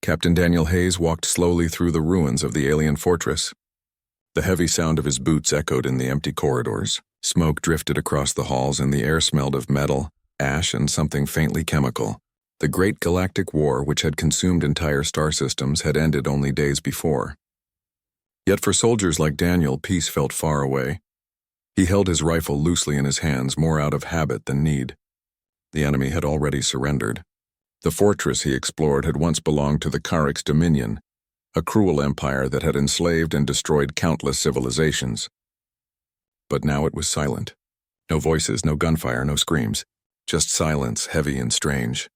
Captain Daniel Hayes walked slowly through the ruins of the alien fortress. The heavy sound of his boots echoed in the empty corridors. Smoke drifted across the halls and the air smelled of metal, ash, and something faintly chemical. The great galactic war, which had consumed entire star systems, had ended only days before. Yet for soldiers like Daniel, peace felt far away. He held his rifle loosely in his hands, more out of habit than need. The enemy had already surrendered. The fortress he explored had once belonged to the Codex Dominion, a cruel empire that had enslaved and destroyed countless civilizations. But now it was silent. No voices, no gunfire, no screams. Just silence, heavy and strange.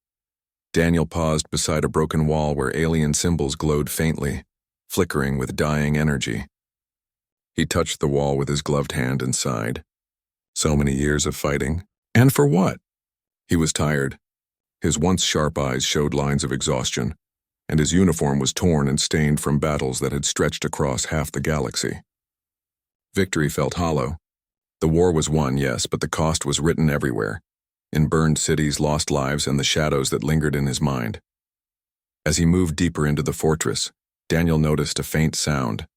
Daniel paused beside a broken wall where alien symbols glowed faintly, flickering with dying energy. He touched the wall with his gloved hand and sighed. So many years of fighting. And for what? He was tired. His once sharp eyes showed lines of exhaustion, and his uniform was torn and stained from battles that had stretched across half the galaxy. Victory felt hollow. The war was won, yes, but the cost was written everywhere, in burned cities, lost lives, and the shadows that lingered in his mind. As he moved deeper into the fortress, Daniel noticed a faint sound.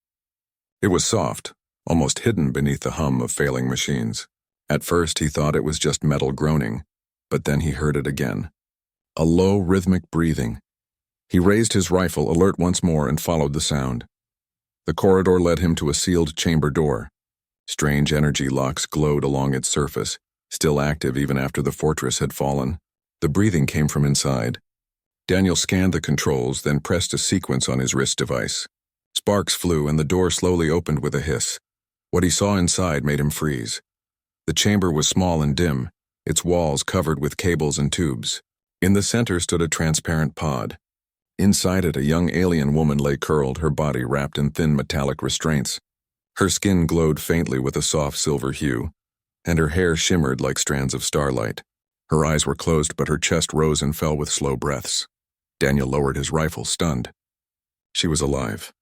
It was soft, almost hidden beneath the hum of failing machines. At first he thought it was just metal groaning, but then he heard it again. A low, rhythmic breathing. He raised his rifle, alert once more, and followed the sound. The corridor led him to a sealed chamber door. Strange energy locks glowed along its surface, still active even after the fortress had fallen. The breathing came from inside. Daniel scanned the controls, then pressed a sequence on his wrist device. Sparks flew, and the door slowly opened with a hiss. What he saw inside made him freeze. The chamber was small and dim, its walls covered with cables and tubes. In the center stood a transparent pod. Inside it, a young alien woman lay curled, her body wrapped in thin metallic restraints. Her skin glowed faintly with a soft silver hue, and her hair shimmered like strands of starlight. Her eyes were closed, but her chest rose and fell with slow breaths. Daniel lowered his rifle, stunned. She was alive.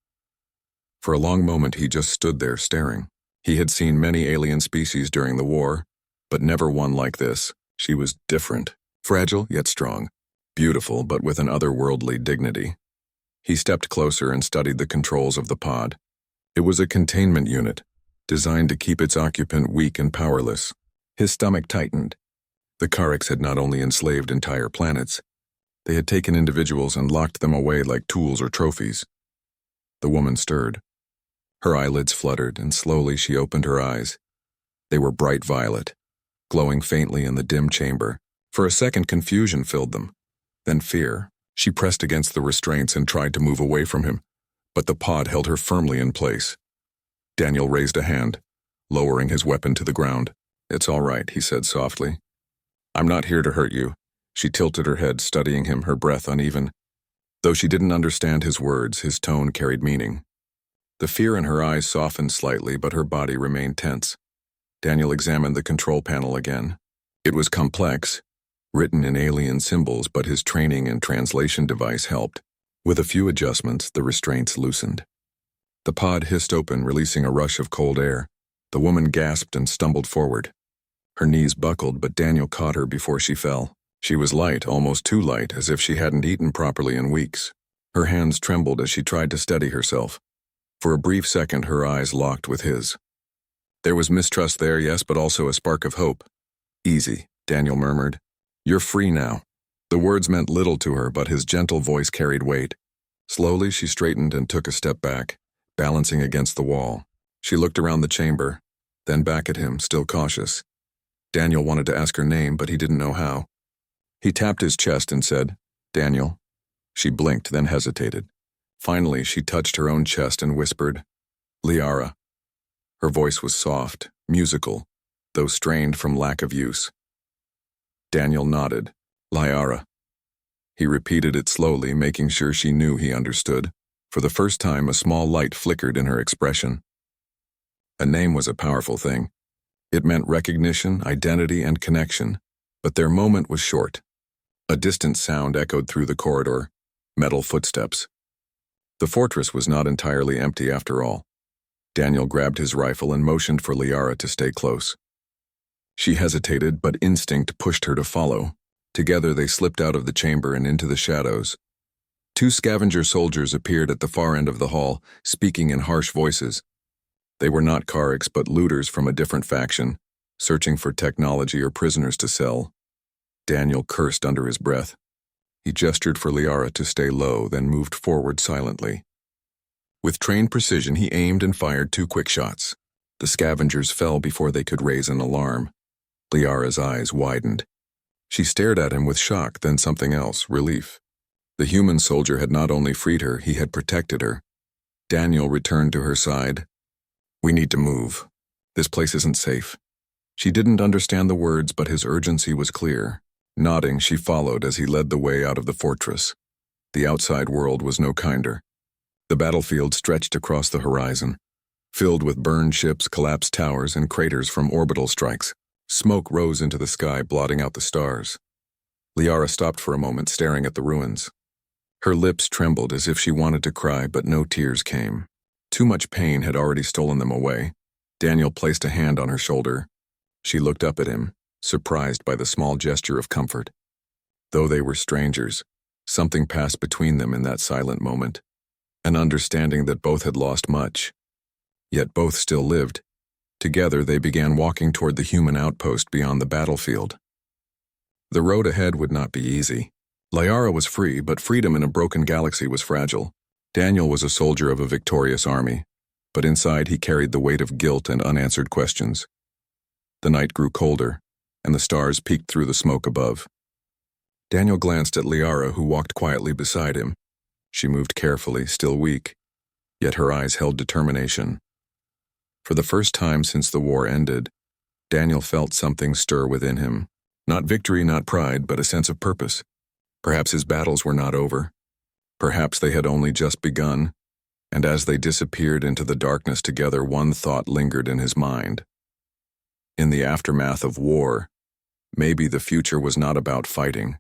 For a long moment he just stood there staring. He had seen many alien species during the war, but never one like this. She was different, fragile yet strong, beautiful but with an otherworldly dignity. He stepped closer and studied the controls of the pod. It was a containment unit, designed to keep its occupant weak and powerless. His stomach tightened. The Codex had not only enslaved entire planets, they had taken individuals and locked them away like tools or trophies. The woman stirred. Her eyelids fluttered, and slowly she opened her eyes. They were bright violet, glowing faintly in the dim chamber. For a second, confusion filled them, then fear. She pressed against the restraints and tried to move away from him, but the pod held her firmly in place. Daniel raised a hand, lowering his weapon to the ground. "It's all right," he said softly. "I'm not here to hurt you." She tilted her head, studying him, her breath uneven. Though she didn't understand his words, his tone carried meaning. The fear in her eyes softened slightly, but her body remained tense. Daniel examined the control panel again. It was complex, written in alien symbols, but his training and translation device helped. With a few adjustments, the restraints loosened. The pod hissed open, releasing a rush of cold air. The woman gasped and stumbled forward. Her knees buckled, but Daniel caught her before she fell. She was light, almost too light, as if she hadn't eaten properly in weeks. Her hands trembled as she tried to steady herself. For a brief second, her eyes locked with his. There was mistrust there, yes, but also a spark of hope. "Easy," Daniel murmured. "You're free now." The words meant little to her, but his gentle voice carried weight. Slowly, she straightened and took a step back, balancing against the wall. She looked around the chamber, then back at him, still cautious. Daniel wanted to ask her name, but he didn't know how. He tapped his chest and said, "Daniel." She blinked, then hesitated. Finally, she touched her own chest and whispered, "Liara." Her voice was soft, musical, though strained from lack of use. Daniel nodded. "Liara." He repeated it slowly, making sure she knew he understood. For the first time, a small light flickered in her expression. A name was a powerful thing. It meant recognition, identity, and connection, but their moment was short. A distant sound echoed through the corridor, metal footsteps. The fortress was not entirely empty after all. Daniel grabbed his rifle and motioned for Liara to stay close. She hesitated, but instinct pushed her to follow. Together they slipped out of the chamber and into the shadows. Two scavenger soldiers appeared at the far end of the hall, speaking in harsh voices. They were not Orcs but looters from a different faction, searching for technology or prisoners to sell. Daniel cursed under his breath. He gestured for Liara to stay low, then moved forward silently. With trained precision, he aimed and fired 2 quick shots. The scavengers fell before they could raise an alarm. Liara's eyes widened. She stared at him with shock, then something else, relief. The human soldier had not only freed her, he had protected her. Daniel returned to her side. "We need to move. This place isn't safe." She didn't understand the words, but his urgency was clear. Nodding, she followed as he led the way out of the fortress. The outside world was no kinder. The battlefield stretched across the horizon, filled with burned ships, collapsed towers, and craters from orbital strikes. Smoke rose into the sky, blotting out the stars. Liara stopped for a moment, staring at the ruins. Her lips trembled as if she wanted to cry, but no tears came. Too much pain had already stolen them away. Daniel placed a hand on her shoulder. She looked up at him, surprised by the small gesture of comfort. Though they were strangers, something passed between them in that silent moment, an understanding that both had lost much. Yet both still lived. Together they began walking toward the human outpost beyond the battlefield. The road ahead would not be easy. Liara was free, but freedom in a broken galaxy was fragile. Daniel was a soldier of a victorious army, but inside he carried the weight of guilt and unanswered questions. The night grew colder, and the stars peeked through the smoke above. Daniel glanced at Liara, who walked quietly beside him. She moved carefully, still weak, yet her eyes held determination. For the first time since the war ended, Daniel felt something stir within him. Not victory, not pride, but a sense of purpose. Perhaps his battles were not over. Perhaps they had only just begun, and as they disappeared into the darkness together, one thought lingered in his mind. In the aftermath of war, maybe the future was not about fighting,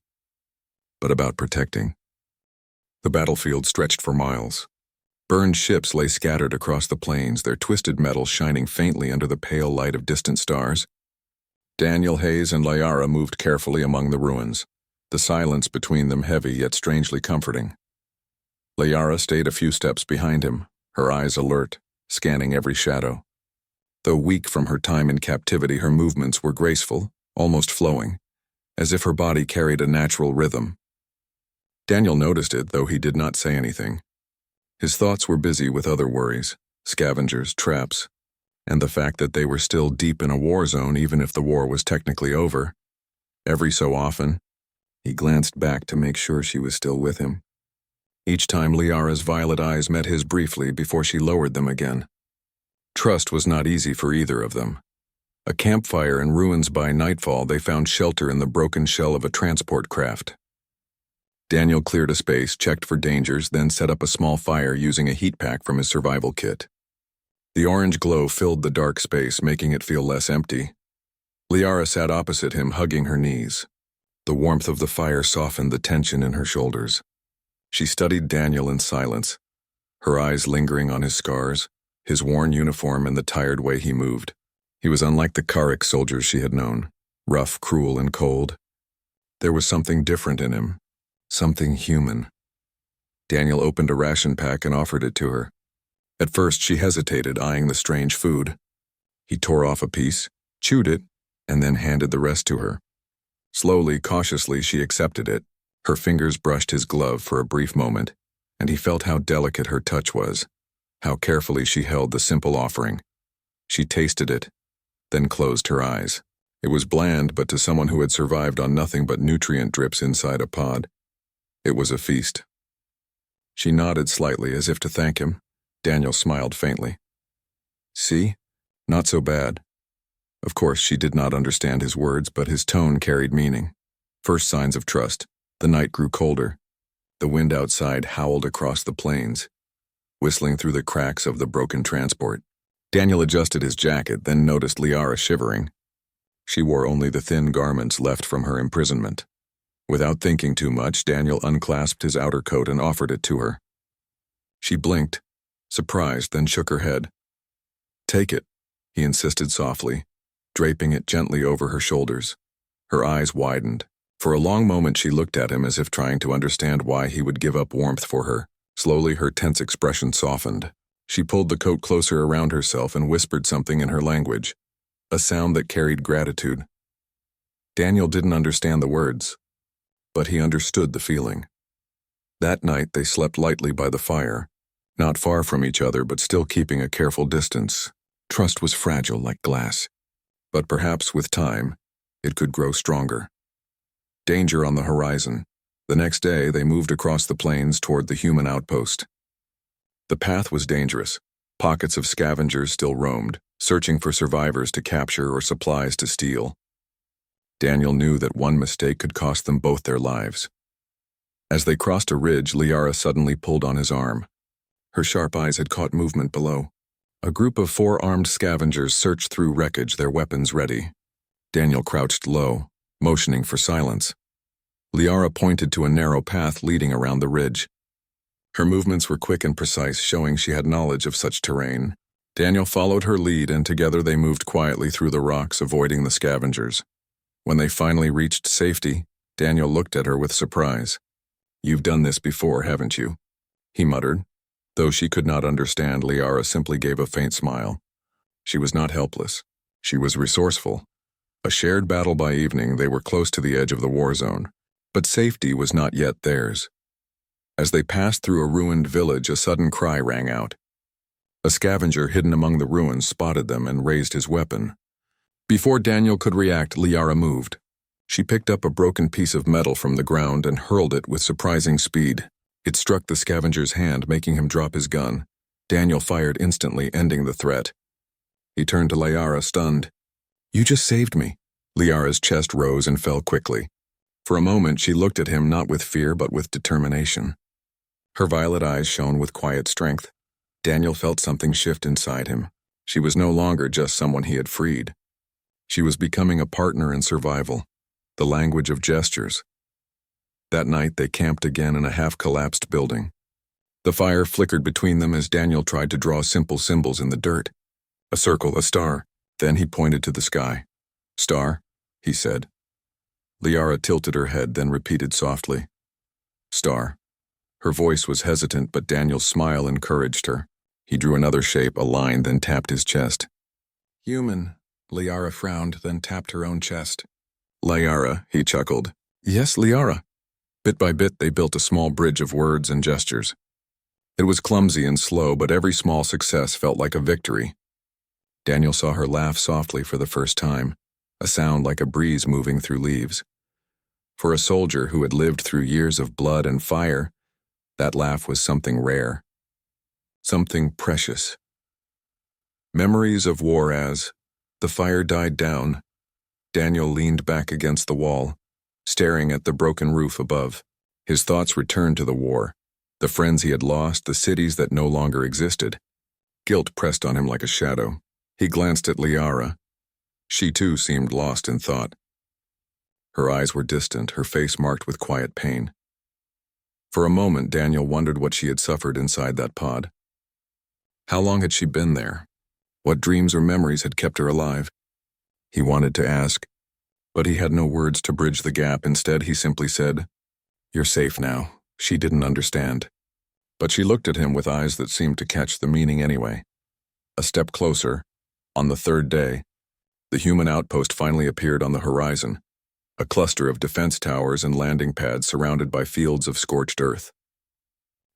but about protecting. The battlefield stretched for miles. Burned ships lay scattered across the plains, their twisted metal shining faintly under the pale light of distant stars. Daniel, Hayes, and Liara moved carefully among the ruins, the silence between them heavy yet strangely comforting. Liara stayed a few steps behind him, her eyes alert, scanning every shadow. Though weak from her time in captivity, her movements were graceful, almost flowing, as if her body carried a natural rhythm. Daniel noticed it, though he did not say anything. His thoughts were busy with other worries, scavengers, traps, and the fact that they were still deep in a war zone even if the war was technically over. Every so often, he glanced back to make sure she was still with him. Each time Liara's violet eyes met his briefly before she lowered them again. Trust was not easy for either of them. A campfire in ruins by nightfall, they found shelter in the broken shell of a transport craft. Daniel cleared a space, checked for dangers, then set up a small fire using a heat pack from his survival kit. The orange glow filled the dark space, making it feel less empty. Liara sat opposite him, hugging her knees. The warmth of the fire softened the tension in her shoulders. She studied Daniel in silence, her eyes lingering on his scars, his worn uniform, and the tired way he moved. He was unlike the Karek soldiers she had known, rough, cruel, and cold. There was something different in him, something human. Daniel opened a ration pack and offered it to her. At first she hesitated, eyeing the strange food. He tore off a piece, chewed it, and then handed the rest to her. Slowly, cautiously, she accepted it. Her fingers brushed his glove for a brief moment, and he felt how delicate her touch was, how carefully she held the simple offering. She tasted it, then closed her eyes. It was bland, but to someone who had survived on nothing but nutrient drips inside a pod, it was a feast. She nodded slightly as if to thank him. Daniel smiled faintly. See? Not so bad. Of course, she did not understand his words, but his tone carried meaning. First signs of trust. The night grew colder. The wind outside howled across the plains, whistling through the cracks of the broken transport. Daniel adjusted his jacket, then noticed Liara shivering. She wore only the thin garments left from her imprisonment. Without thinking too much, Daniel unclasped his outer coat and offered it to her. She blinked, surprised, then shook her head. Take it, he insisted softly, draping it gently over her shoulders. Her eyes widened. For a long moment she looked at him as if trying to understand why he would give up warmth for her. Slowly her tense expression softened. She pulled the coat closer around herself and whispered something in her language, a sound that carried gratitude. Daniel didn't understand the words, but he understood the feeling. That night they slept lightly by the fire, not far from each other but still keeping a careful distance. Trust was fragile like glass, but perhaps with time, it could grow stronger. Danger on the horizon. The next day, they moved across the plains toward the human outpost. The path was dangerous. Pockets of scavengers still roamed, searching for survivors to capture or supplies to steal. Daniel knew that one mistake could cost them both their lives. As they crossed a ridge, Liara suddenly pulled on his arm. Her sharp eyes had caught movement below. A group of 4 armed scavengers searched through wreckage, their weapons ready. Daniel crouched low, motioning for silence. Liara pointed to a narrow path leading around the ridge. Her movements were quick and precise, showing she had knowledge of such terrain. Daniel followed her lead, and together they moved quietly through the rocks, avoiding the scavengers. When they finally reached safety, Daniel looked at her with surprise. "You've done this before, haven't you?" he muttered. Though she could not understand, Liara simply gave a faint smile. She was not helpless. She was resourceful. A shared battle by evening, they were close to the edge of the war zone. But safety was not yet theirs. As they passed through a ruined village, a sudden cry rang out. A scavenger hidden among the ruins spotted them and raised his weapon. Before Daniel could react, Liara moved. She picked up a broken piece of metal from the ground and hurled it with surprising speed. It struck the scavenger's hand, making him drop his gun. Daniel fired instantly, ending the threat. He turned to Liara, stunned. "You just saved me." Liara's chest rose and fell quickly. For a moment, she looked at him not with fear but with determination. Her violet eyes shone with quiet strength. Daniel felt something shift inside him. She was no longer just someone he had freed. She was becoming a partner in survival, the language of gestures. That night, they camped again in a half-collapsed building. The fire flickered between them as Daniel tried to draw simple symbols in the dirt. A circle, a star. Then he pointed to the sky. "Star," he said. Liara tilted her head, then repeated softly, "Star." Her voice was hesitant, but Daniel's smile encouraged her. He drew another shape, a line, then tapped his chest. "Human." Liara frowned, then tapped her own chest. "Liara," he chuckled. "Yes, Liara." Bit by bit, they built a small bridge of words and gestures. It was clumsy and slow, but every small success felt like a victory. Daniel saw her laugh softly for the first time, a sound like a breeze moving through leaves. For a soldier who had lived through years of blood and fire, that laugh was something rare, something precious. Memories of war. As the fire died down, Daniel leaned back against the wall, staring at the broken roof above. His thoughts returned to the war, the friends he had lost, the cities that no longer existed. Guilt pressed on him like a shadow. He glanced at Liara. She too seemed lost in thought. Her eyes were distant, her face marked with quiet pain. For a moment, Daniel wondered what she had suffered inside that pod. How long had she been there? What dreams or memories had kept her alive? He wanted to ask, but he had no words to bridge the gap. Instead, he simply said, "You're safe now." She didn't understand, but she looked at him with eyes that seemed to catch the meaning anyway. A step closer, on the 3rd day, the human outpost finally appeared on the horizon, a cluster of defense towers and landing pads surrounded by fields of scorched earth.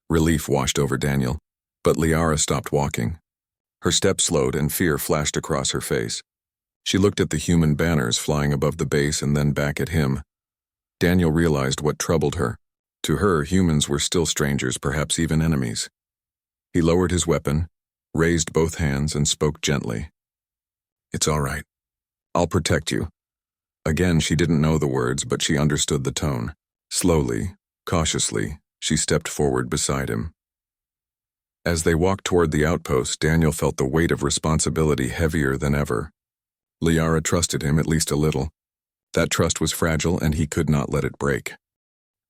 Relief washed over Daniel, but Liara stopped walking. Her step slowed and fear flashed across her face. She looked at the human banners flying above the base and then back at him. Daniel realized what troubled her. To her, humans were still strangers, perhaps even enemies. He lowered his weapon, raised both hands, and spoke gently. "It's all right. I'll protect you." Again, she didn't know the words, but she understood the tone. Slowly, cautiously, she stepped forward beside him. As they walked toward the outpost, Daniel felt the weight of responsibility heavier than ever. Liara trusted him at least a little. That trust was fragile, and he could not let it break.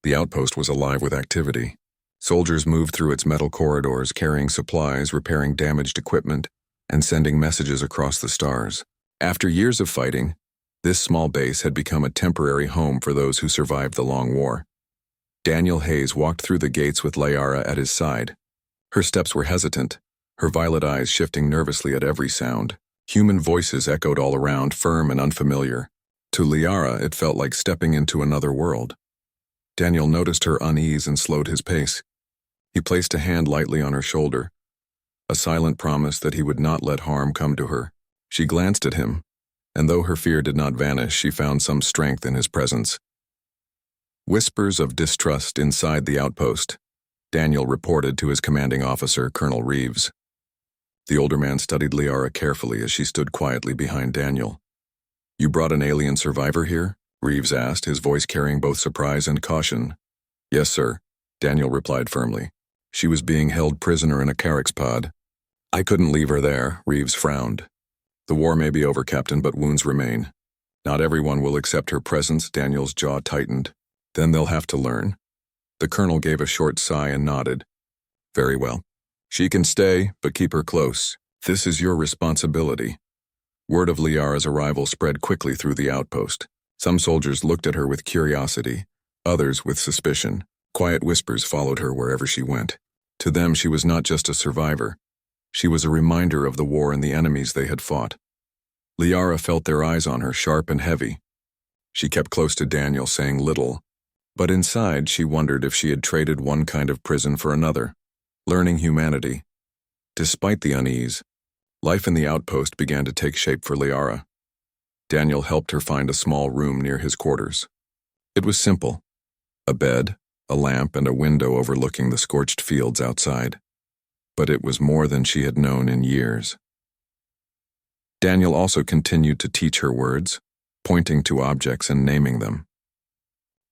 The outpost was alive with activity. Soldiers moved through its metal corridors, carrying supplies, repairing damaged equipment, and sending messages across the stars. After years of fighting, This small base had become a temporary home for those who survived the long war. Daniel Hayes walked through the gates with Liara at his side. Her steps were hesitant, her violet eyes shifting nervously at every sound. Human voices echoed all around, firm and unfamiliar. To Liara, it felt like stepping into another world. Daniel noticed her unease and slowed his pace. He placed a hand lightly on her shoulder, a silent promise that he would not let harm come to her. She glanced at him, and though her fear did not vanish, she found some strength in his presence. Whispers of distrust inside the outpost, Daniel reported to his commanding officer, Colonel Reeves. The older man studied Liara carefully as she stood quietly behind Daniel. "You brought an alien survivor here?" Reeves asked, his voice carrying both surprise and caution. "Yes, sir," Daniel replied firmly. "She was being held prisoner in a Codex pod. I couldn't leave her there," Reeves frowned. "The war may be over, Captain, but wounds remain. Not everyone will accept her presence." Daniel's jaw tightened. "Then they'll have to learn." The colonel gave a short sigh and nodded. "Very well. She can stay, but keep her close. This is your responsibility." Word of Liara's arrival spread quickly through the outpost. Some soldiers looked at her with curiosity, others with suspicion. Quiet whispers followed her wherever she went. To them, she was not just a survivor. She was a reminder of the war and the enemies they had fought. Liara felt their eyes on her, sharp and heavy. She kept close to Daniel, saying little, but inside she wondered if she had traded one kind of prison for another, learning humanity. Despite the unease, life in the outpost began to take shape for Liara. Daniel helped her find a small room near his quarters. It was simple: a bed, a lamp, and a window overlooking the scorched fields outside. But it was more than she had known in years. Daniel also continued to teach her words, pointing to objects and naming them.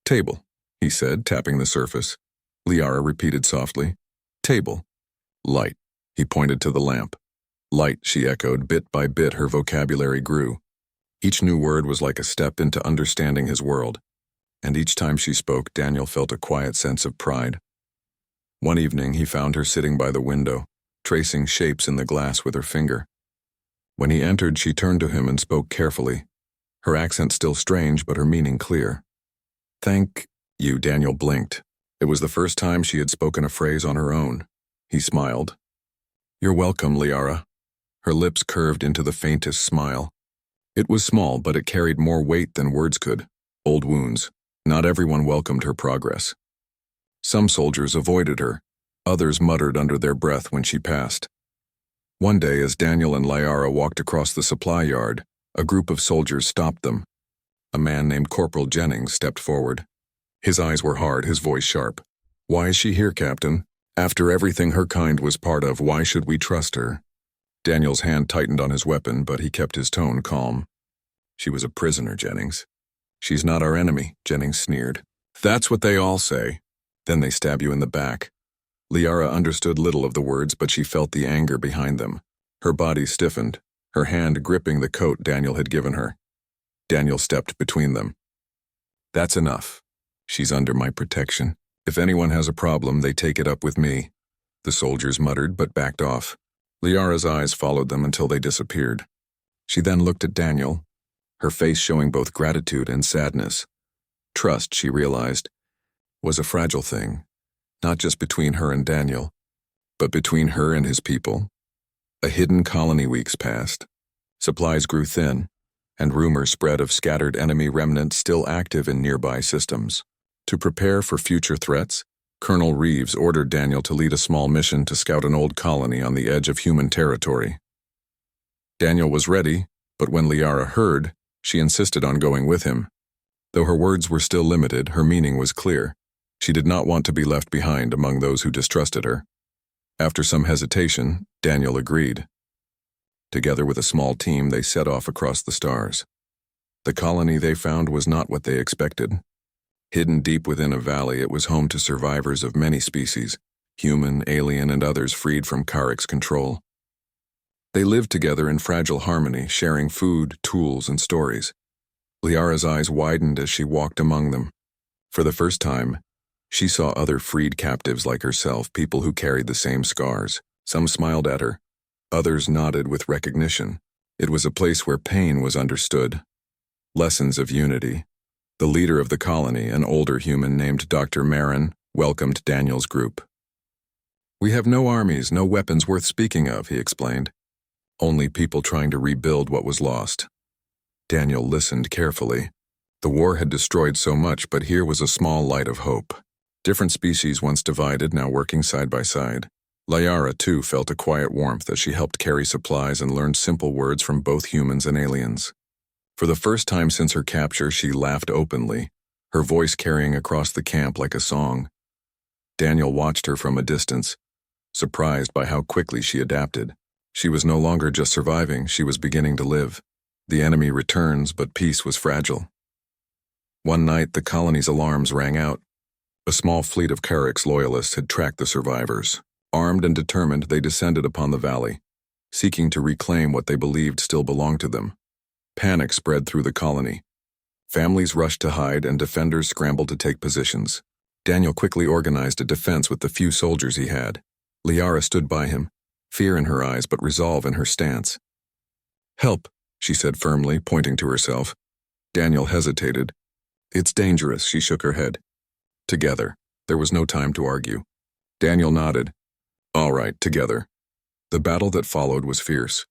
"Table," he said, tapping the surface. Liara repeated softly. "Table." "Light." He pointed to the lamp. "Light," she echoed. Bit by bit, her vocabulary grew. Each new word was like a step into understanding his world, and each time she spoke, Daniel felt a quiet sense of pride. One evening, he found her sitting by the window, tracing shapes in the glass with her finger. When he entered, she turned to him and spoke carefully, her accent still strange but her meaning clear. "Thank you." Daniel blinked. It was the first time she had spoken a phrase on her own. He smiled. "You're welcome, Liara." Her lips curved into the faintest smile. It was small, but it carried more weight than words could. Old wounds. Not everyone welcomed her progress. Some soldiers avoided her. Others muttered under their breath when she passed. One day, as Daniel and Liara walked across the supply yard, a group of soldiers stopped them. A man named Corporal Jennings stepped forward. His eyes were hard, his voice sharp. "Why is she here, Captain? After everything her kind was part of, why should we trust her?" Daniel's hand tightened on his weapon, but he kept his tone calm. "She was a prisoner, Jennings." "She's not our enemy," Jennings sneered. "That's what they all say. Then they stab you in the back." Liara understood little of the words, but she felt the anger behind them. Her body stiffened, her hand gripping the coat Daniel had given her. Daniel stepped between them. "That's enough. She's under my protection. If anyone has a problem, they take it up with me." The soldiers muttered but backed off. Liara's eyes followed them until they disappeared. She then looked at Daniel, her face showing both gratitude and sadness. Trust, she realized, was a fragile thing, not just between her and Daniel, but between her and his people. A hidden colony weeks passed. Supplies grew thin, and rumors spread of scattered enemy remnants still active in nearby systems. To prepare for future threats, Colonel Reeves ordered Daniel to lead a small mission to scout an old colony on the edge of human territory. Daniel was ready, but when Liara heard, she insisted on going with him. Though her words were still limited, her meaning was clear. She did not want to be left behind among those who distrusted her. After some hesitation, Daniel agreed. Together with a small team, they set off across the stars. The colony they found was not what they expected. Hidden deep within a valley, it was home to survivors of many species, human, alien, and others freed from Karek's control. They lived together in fragile harmony, sharing food, tools, and stories. Liara's eyes widened as she walked among them. For the first time, she saw other freed captives like herself, people who carried the same scars. Some smiled at her, others nodded with recognition. It was a place where pain was understood. Lessons of Unity. The leader of the colony, an older human named Dr. Marin, welcomed Daniel's group. "We have no armies, no weapons worth speaking of," he explained. "Only people trying to rebuild what was lost." Daniel listened carefully. The war had destroyed so much, but here was a small light of hope. Different species once divided, now working side by side. Liara, too, felt a quiet warmth as she helped carry supplies and learned simple words from both humans and aliens. For the first time since her capture, she laughed openly, her voice carrying across the camp like a song. Daniel watched her from a distance, surprised by how quickly she adapted. She was no longer just surviving, she was beginning to live. The enemy returns, but peace was fragile. One night, the colony's alarms rang out. A small fleet of Codex loyalists had tracked the survivors. Armed and determined, they descended upon the valley, seeking to reclaim what they believed still belonged to them. Panic spread through the colony. Families rushed to hide, and defenders scrambled to take positions. Daniel quickly organized a defense with the few soldiers he had. Liara stood by him, fear in her eyes but resolve in her stance. "Help," she said firmly, pointing to herself. Daniel hesitated. "It's dangerous," she shook her head. Together. There was no time to argue. Daniel nodded. "All right, together." The battle that followed was fierce.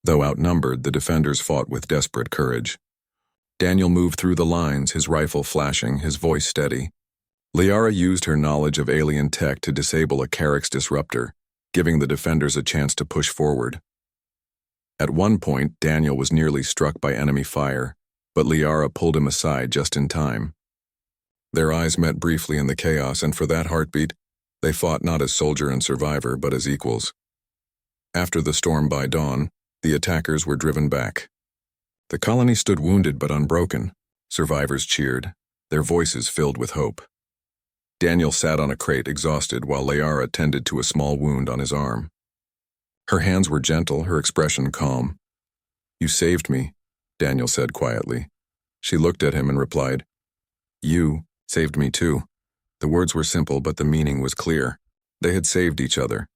Though outnumbered, the defenders fought with desperate courage. Daniel moved through the lines, his rifle flashing, his voice steady. Liara used her knowledge of alien tech to disable a Codex disruptor, giving the defenders a chance to push forward. At one point, Daniel was nearly struck by enemy fire, but Liara pulled him aside just in time. Their eyes met briefly in the chaos, and for that heartbeat, they fought not as soldier and survivor, but as equals. After the storm by dawn, the attackers were driven back. The colony stood wounded but unbroken. Survivors cheered, their voices filled with hope. Daniel sat on a crate, exhausted, while Liara tended to a small wound on his arm. Her hands were gentle, her expression calm. "You saved me," Daniel said quietly. She looked at him and replied, "You saved me too." The words were simple, but the meaning was clear. They had saved each other,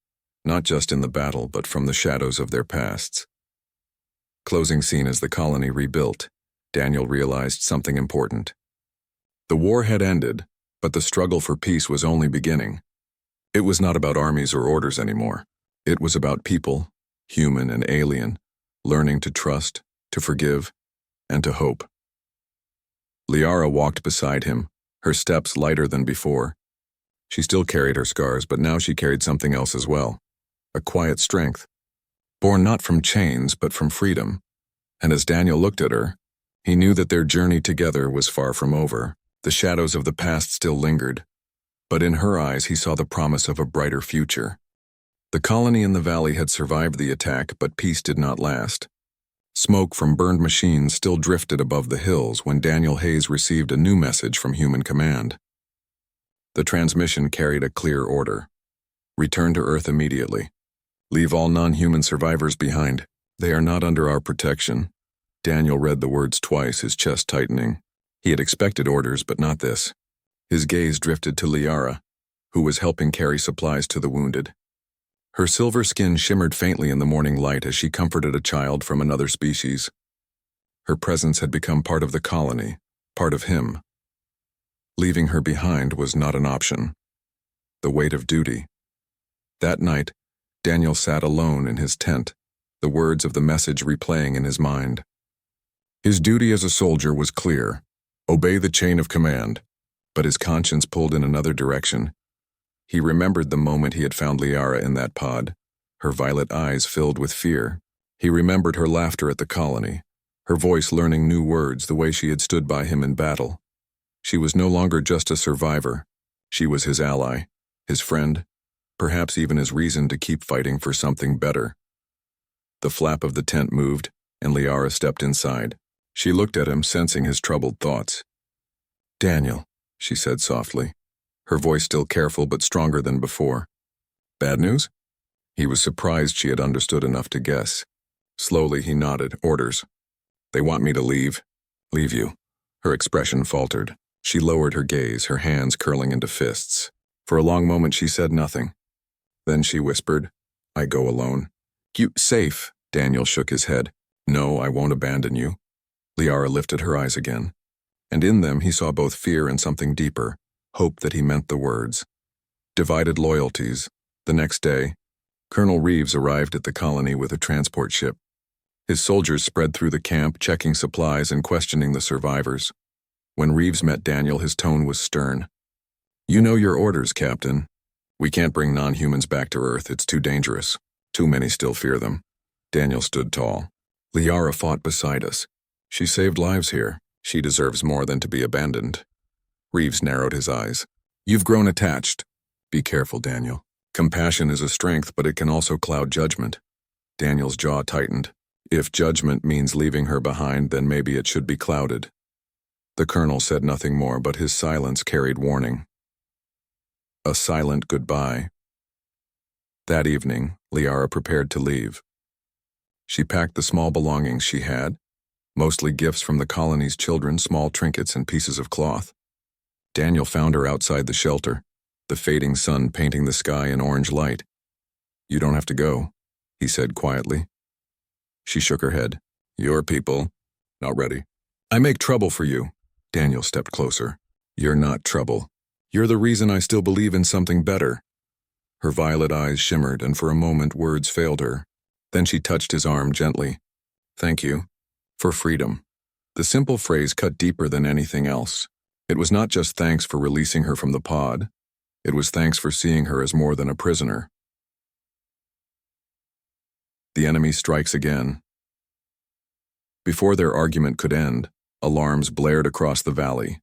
not just in the battle, but from the shadows of their pasts. Closing scene as the colony rebuilt, Daniel realized something important. The war had ended, but the struggle for peace was only beginning. It was not about armies or orders anymore. It was about people, human and alien, learning to trust, to forgive, and to hope. Liara walked beside him, her steps lighter than before. She still carried her scars, but now she carried something else as well. A quiet strength, born not from chains, but from freedom. And as Daniel looked at her, he knew that their journey together was far from over. The shadows of the past still lingered, but in her eyes he saw the promise of a brighter future. The colony in the valley had survived the attack, but peace did not last. Smoke from burned machines still drifted above the hills when Daniel Hayes received a new message from Human Command. The transmission carried a clear order. "Return to Earth immediately. Leave all non-human survivors behind. They are not under our protection." Daniel read the words twice, his chest tightening. He had expected orders, but not this. His gaze drifted to Liara, who was helping carry supplies to the wounded. Her silver skin shimmered faintly in the morning light as she comforted a child from another species. Her presence had become part of the colony, part of him. Leaving her behind was not an option. The weight of duty. That night, Daniel sat alone in his tent, the words of the message replaying in his mind. His duty as a soldier was clear: obey the chain of command, but his conscience pulled in another direction. He remembered the moment he had found Liara in that pod, her violet eyes filled with fear. He remembered her laughter at the colony, her voice learning new words, the way she had stood by him in battle. She was no longer just a survivor. She was his ally, his friend, perhaps even his reason to keep fighting for something better. The flap of the tent moved, and Liara stepped inside. She looked at him, sensing his troubled thoughts. "Daniel," she said softly, her voice still careful but stronger than before. "Bad news?" He was surprised she had understood enough to guess. Slowly he nodded. "Orders. They want me to leave." "Leave you." Her expression faltered. She lowered her gaze, her hands curling into fists. For a long moment she said nothing. Then she whispered, "I go alone." "You safe?" Daniel shook his head. "No, I won't abandon you." Liara lifted her eyes again, and in them he saw both fear and something deeper, hope that he meant the words. Divided loyalties. The next day, Colonel Reeves arrived at the colony with a transport ship. His soldiers spread through the camp, checking supplies and questioning the survivors. When Reeves met Daniel, his tone was stern. "You know your orders, Captain. We can't bring non-humans back to Earth. It's too dangerous. Too many still fear them." Daniel stood tall. "Liara fought beside us. She saved lives here. She deserves more than to be abandoned." Reeves narrowed his eyes. "You've grown attached. Be careful, Daniel. Compassion is a strength, but it can also cloud judgment." Daniel's jaw tightened. If judgment means leaving her behind, then maybe it should be clouded. The colonel said nothing more, but his silence carried warning. A silent goodbye. That evening, Liara prepared to leave. She packed the small belongings she had, mostly gifts from the colony's children, small trinkets and pieces of cloth. Daniel found her outside the shelter, the fading sun painting the sky in orange light. "You don't have to go," he said quietly. She shook her head. "Your people, not ready." "I make trouble for you." Daniel stepped closer. "You're not trouble. You're the reason I still believe in something better." Her violet eyes shimmered, and for a moment words failed her. Then she touched his arm gently. "Thank you. For freedom." The simple phrase cut deeper than anything else. It was not just thanks for releasing her from the pod. It was thanks for seeing her as more than a prisoner. The enemy strikes again. Before their argument could end, alarms blared across the valley.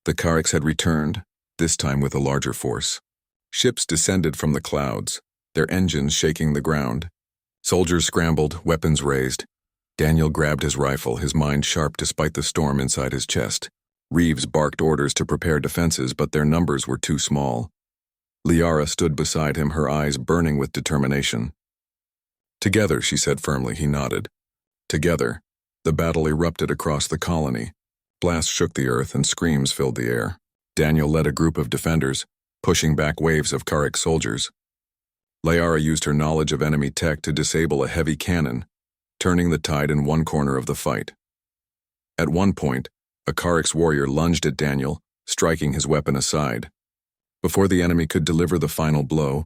The Orcs had returned, this time with a larger force. Ships descended from the clouds, their engines shaking the ground. Soldiers scrambled, weapons raised. Daniel grabbed his rifle, his mind sharp despite the storm inside his chest. Reeves barked orders to prepare defenses, but their numbers were too small. Liara stood beside him, her eyes burning with determination. "Together," she said firmly. He nodded. Together. The battle erupted across the colony. Blasts shook the earth and screams filled the air. Daniel led a group of defenders, pushing back waves of Orc soldiers. Liara used her knowledge of enemy tech to disable a heavy cannon, turning the tide in one corner of the fight. At one point, a Orc warrior lunged at Daniel, striking his weapon aside. Before the enemy could deliver the final blow,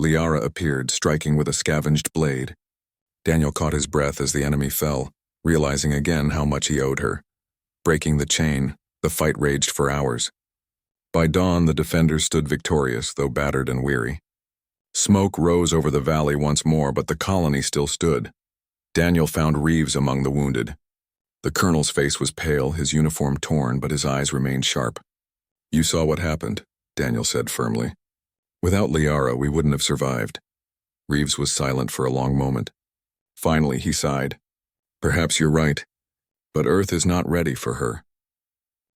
Liara appeared, striking with a scavenged blade. Daniel caught his breath as the enemy fell, realizing again how much he owed her. Breaking the chain, the fight raged for hours. By dawn, the defenders stood victorious, though battered and weary. Smoke rose over the valley once more, but the colony still stood. Daniel found Reeves among the wounded. The colonel's face was pale, his uniform torn, but his eyes remained sharp. "You saw what happened," Daniel said firmly. "Without Liara, we wouldn't have survived." Reeves was silent for a long moment. Finally, he sighed. "Perhaps you're right, but Earth is not ready for her.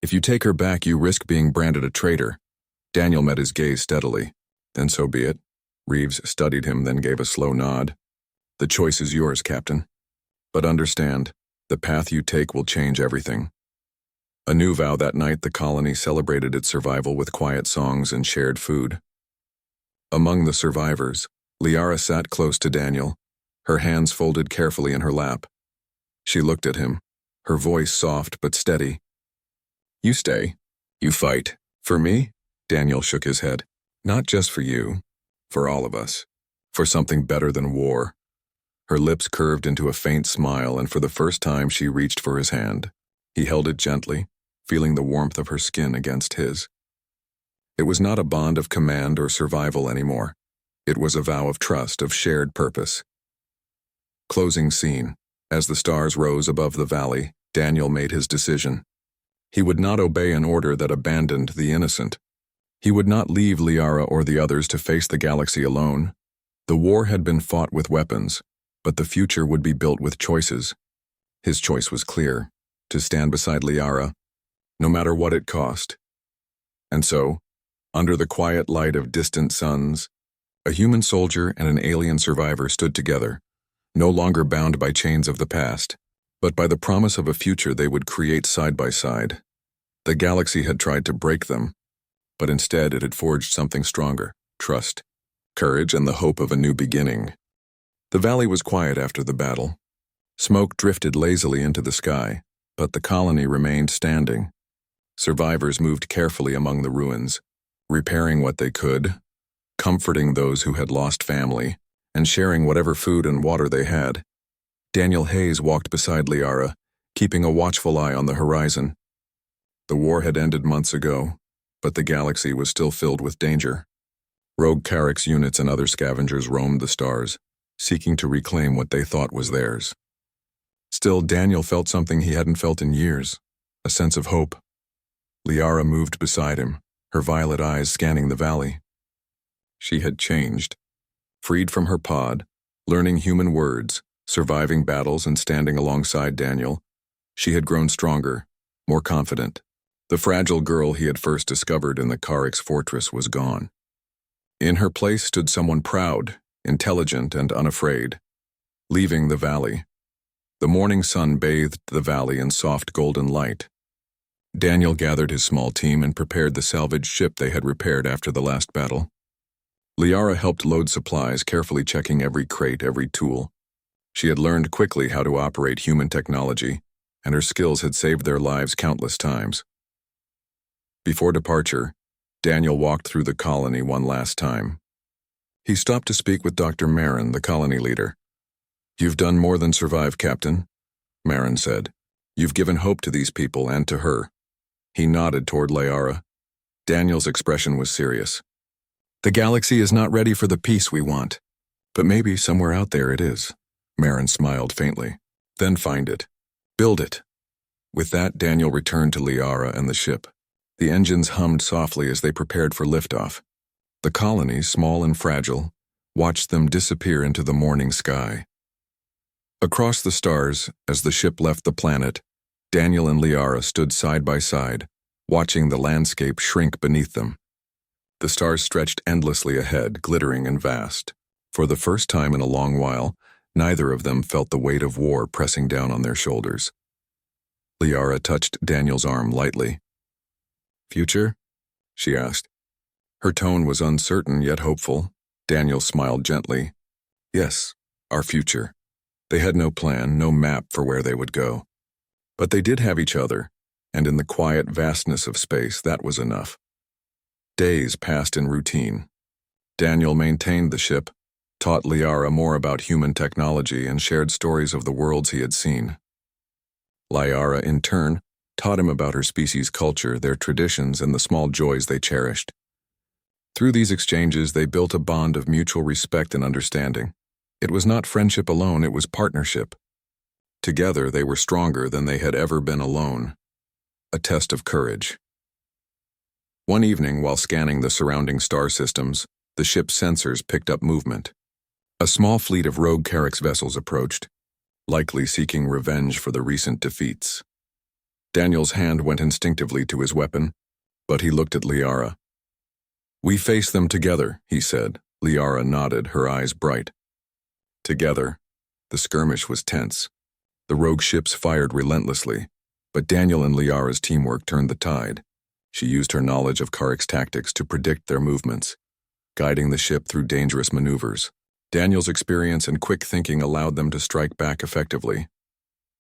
If you take her back, you risk being branded a traitor." Daniel met his gaze steadily. "Then so be it." Reeves studied him, then gave a slow nod. "The choice is yours, Captain. But understand, the path you take will change everything." A new vow that night, the colony celebrated its survival with quiet songs and shared food. Among the survivors, Liara sat close to Daniel, her hands folded carefully in her lap. She looked at him, her voice soft but steady. "You stay. You fight. For me?" Daniel shook his head. "Not just for you. For all of us. For something better than war." Her lips curved into a faint smile, and for the first time she reached for his hand. He held it gently, feeling the warmth of her skin against his. It was not a bond of command or survival anymore. It was a vow of trust, of shared purpose. Closing scene. As the stars rose above the valley, Daniel made his decision. He would not obey an order that abandoned the innocent. He would not leave Liara or the others to face the galaxy alone. The war had been fought with weapons, but the future would be built with choices. His choice was clear, to stand beside Liara, no matter what it cost. And so, under the quiet light of distant suns, a human soldier and an alien survivor stood together, no longer bound by chains of the past, but by the promise of a future they would create side by side. The galaxy had tried to break them, but instead it had forged something stronger: trust, courage, and the hope of a new beginning. The valley was quiet after the battle. Smoke drifted lazily into the sky, But the colony remained standing. Survivors moved carefully among the ruins, repairing what they could, comforting those who had lost family, and sharing whatever food and water they had. Daniel Hayes walked beside Liara, keeping a watchful eye on the horizon. The war had ended months ago, but the galaxy was still filled with danger. Rogue Carrax units and other scavengers roamed the stars, seeking to reclaim what they thought was theirs. Still, Daniel felt something he hadn't felt in years, a sense of hope. Liara moved beside him, her violet eyes scanning the valley. She had changed. Freed from her pod, learning human words, surviving battles and standing alongside Daniel, she had grown stronger, more confident. The fragile girl he had first discovered in the Carrax fortress was gone. In her place stood someone proud, intelligent, and unafraid. Leaving the valley. The morning sun bathed the valley in soft golden light. Daniel gathered his small team and prepared the salvaged ship they had repaired after the last battle. Liara helped load supplies, carefully checking every crate, every tool. She had learned quickly how to operate human technology, and her skills had saved their lives countless times. Before departure, Daniel walked through the colony one last time. He stopped to speak with Dr. Marin, the colony leader. "You've done more than survive, Captain," Marin said. "You've given hope to these people and to her." He nodded toward Liara. Daniel's expression was serious. "The galaxy is not ready for the peace we want, but maybe somewhere out there it is." Marin smiled faintly. "Then find it. Build it." With that, Daniel returned to Liara and the ship. The engines hummed softly as they prepared for liftoff. The colony, small and fragile, watched them disappear into the morning sky. Across the stars, as the ship left the planet, Daniel and Liara stood side by side, watching the landscape shrink beneath them. The stars stretched endlessly ahead, glittering and vast. For the first time in a long while, neither of them felt the weight of war pressing down on their shoulders. Liara touched Daniel's arm lightly. "Future?" she asked. Her tone was uncertain yet hopeful. Daniel smiled gently. "Yes, our future." They had no plan, no map for where they would go. But they did have each other, and in the quiet vastness of space, that was enough. Days passed in routine. Daniel maintained the ship, taught Liara more about human technology, and shared stories of the worlds he had seen. Liara, in turn, taught him about her species' culture, their traditions, and the small joys they cherished. Through these exchanges, they built a bond of mutual respect and understanding. It was not friendship alone, it was partnership. Together, they were stronger than they had ever been alone. A test of courage. One evening, while scanning the surrounding star systems, the ship's sensors picked up movement. A small fleet of rogue Carrax vessels approached, likely seeking revenge for the recent defeats. Daniel's hand went instinctively to his weapon, but he looked at Liara. "We face them together," he said. Liara nodded, her eyes bright. Together, the skirmish was tense. The rogue ships fired relentlessly, but Daniel and Liara's teamwork turned the tide. She used her knowledge of Carrax tactics to predict their movements, guiding the ship through dangerous maneuvers. Daniel's experience and quick thinking allowed them to strike back effectively.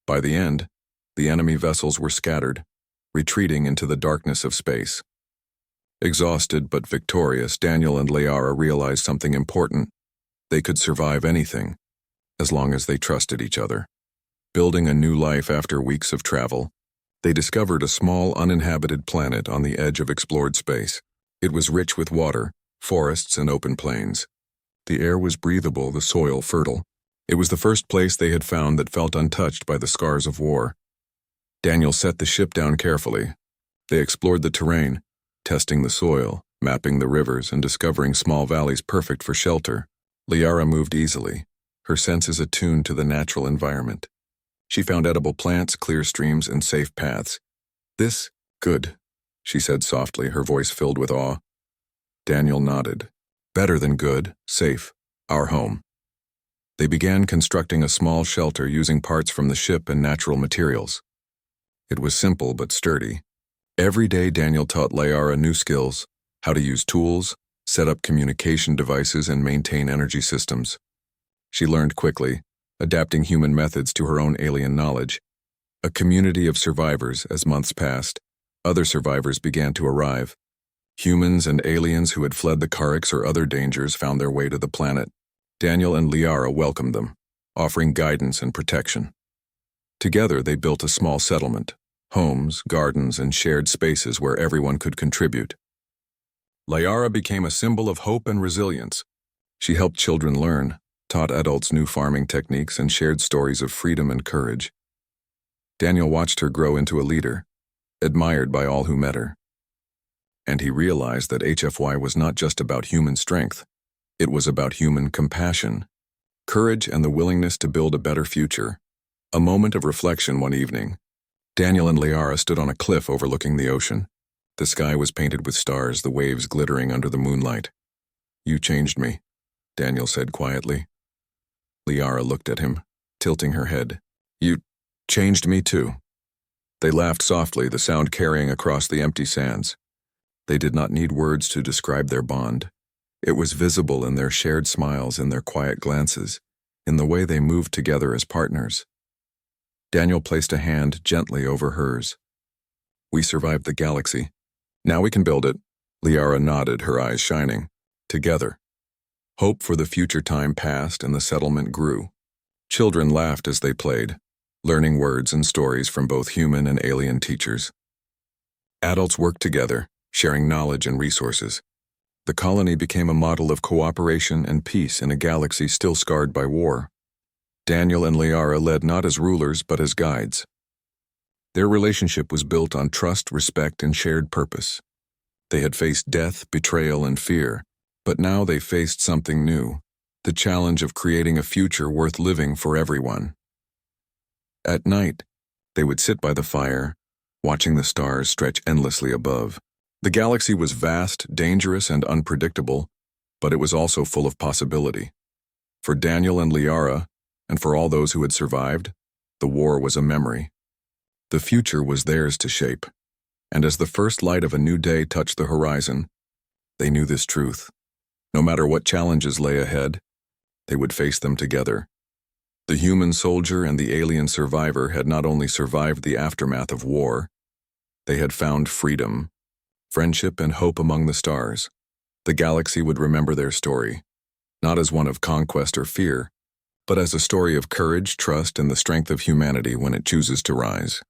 By the end, the enemy vessels were scattered, retreating into the darkness of space. Exhausted but victorious, Daniel and Liara realized something important. They could survive anything, as long as they trusted each other. Building a new life after weeks of travel, they discovered a small uninhabited planet on the edge of explored space. It was rich with water, forests, and open plains. The air was breathable, the soil fertile. It was the first place they had found that felt untouched by the scars of war. Daniel set the ship down carefully. They explored the terrain, testing the soil, mapping the rivers, and discovering small valleys perfect for shelter. Liara moved easily, her senses attuned to the natural environment. She found edible plants, clear streams, and safe paths. Good," she said softly, her voice filled with awe. Daniel nodded. "Better than good, safe, our home." They began constructing a small shelter using parts from the ship and natural materials. It was simple but sturdy. Every day Daniel taught Liara new skills, how to use tools, set up communication devices, and maintain energy systems. She learned quickly, adapting human methods to her own alien knowledge. A community of survivors. As months passed, other survivors began to arrive. Humans and aliens who had fled the Codex or other dangers found their way to the planet. Daniel and Liara welcomed them, offering guidance and protection. Together, they built a small settlement, homes, gardens, and shared spaces where everyone could contribute. Liara became a symbol of hope and resilience. She helped children learn, taught adults new farming techniques, and shared stories of freedom and courage. Daniel watched her grow into a leader, admired by all who met her. And he realized that HFY was not just about human strength. It was about human compassion, courage, and the willingness to build a better future. A moment of reflection one evening. Daniel and Liara stood on a cliff overlooking the ocean. The sky was painted with stars, the waves glittering under the moonlight. "You changed me," Daniel said quietly. Liara looked at him, tilting her head. "You changed me too." They laughed softly, the sound carrying across the empty sands. They did not need words to describe their bond. It was visible in their shared smiles, in their quiet glances, in the way they moved together as partners. Daniel placed a hand gently over hers. "We survived the galaxy. Now we can build it." Liara nodded, her eyes shining. Together. Hope for the future time passed and the settlement grew. Children laughed as they played, learning words and stories from both human and alien teachers. Adults worked together, sharing knowledge and resources. The colony became a model of cooperation and peace in a galaxy still scarred by war. Daniel and Liara led not as rulers but as guides. Their relationship was built on trust, respect, and shared purpose. They had faced death, betrayal, and fear, but now they faced something new, the challenge of creating a future worth living for everyone. At night, they would sit by the fire, watching the stars stretch endlessly above. The galaxy was vast, dangerous, and unpredictable, but it was also full of possibility. For Daniel and Liara, and for all those who had survived, the war was a memory. The future was theirs to shape, and as the first light of a new day touched the horizon, they knew this truth. No matter what challenges lay ahead, they would face them together. The human soldier and the alien survivor had not only survived the aftermath of war, they had found freedom, friendship, and hope among the stars. The galaxy would remember their story, not as one of conquest or fear, but as a story of courage, trust, and the strength of humanity when it chooses to rise.